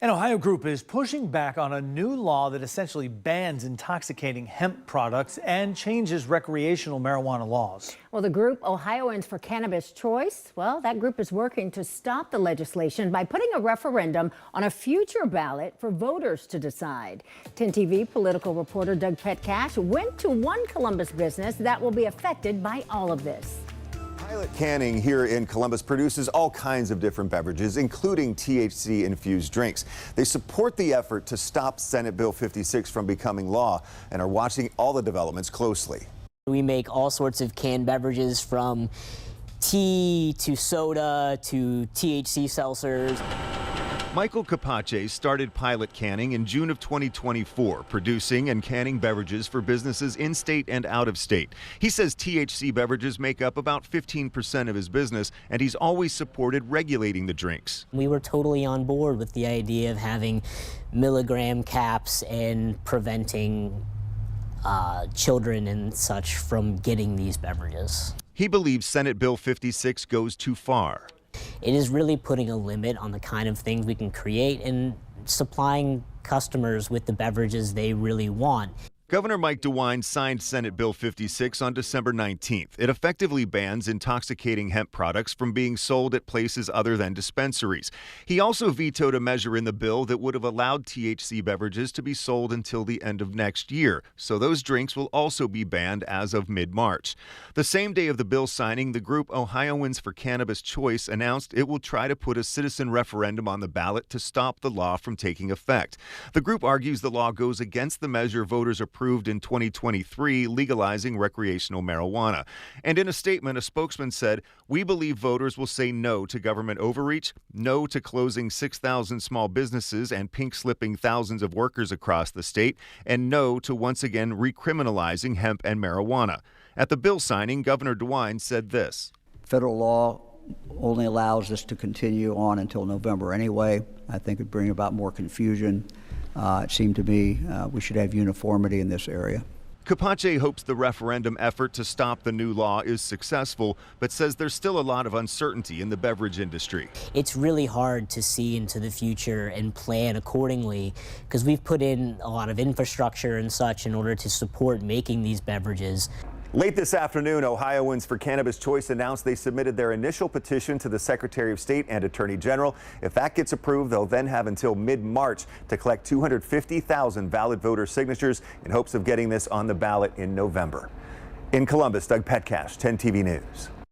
An Ohio group is pushing back on a new law that essentially bans intoxicating hemp products and changes recreational marijuana laws. Well, the group Ohioans for Cannabis Choice, well, that group is working to stop the legislation by putting a referendum on a future ballot for voters to decide. 10 TV political reporter Doug Petcash went to one Columbus business that will be affected by all of this. Pilot Canning here in Columbus produces all kinds of different beverages, including THC-infused drinks. They support the effort to stop Senate Bill 56 from becoming law and are watching all the developments closely. We make all sorts of canned beverages, from tea to soda to THC seltzers. Michael Capace started Pilot Canning in June of 2024, producing and canning beverages for businesses in state and out of state. He says THC beverages make up about 15% of his business, and he's always supported regulating the drinks. We were totally on board with the idea of having milligram caps and preventing children and such from getting these beverages. He believes Senate Bill 56 goes too far. It is really putting a limit on the kind of things we can create and supplying customers with the beverages they really want. Governor DeWine signed Senate Bill 56 on December 19th. It effectively bans intoxicating hemp products from being sold at places other than dispensaries. He also vetoed a measure in the bill that would have allowed THC beverages to be sold until the end of next year, so those drinks will also be banned as of mid-March. The same day of the bill signing, the group Ohioans for Cannabis Choice announced it will try to put a citizen referendum on the ballot to stop the law from taking effect. The group argues the law goes against the measure voters approved in 2023 legalizing recreational marijuana. And in a statement, a spokesman said, "We believe voters will say no to government overreach, no to closing 6,000 small businesses and pink-slipping thousands of workers across the state, and no to once again recriminalizing hemp and marijuana." At the bill signing, Governor DeWine said this. Federal law only allows this to continue on until November anyway. I think it'd bring about more confusion. It seemed to me we should have uniformity in this area. Capace hopes the referendum effort to stop the new law is successful, but says there's still a lot of uncertainty in the beverage industry. It's really hard to see into the future and plan accordingly, because we've put in a lot of infrastructure and such in order to support making these beverages. Late this afternoon, Ohioans for Cannabis Choice announced they submitted their initial petition to the Secretary of State and Attorney General. If that gets approved, they'll then have until mid-March to collect 250,000 valid voter signatures in hopes of getting this on the ballot in November. In Columbus, Doug Petcash, 10 TV News.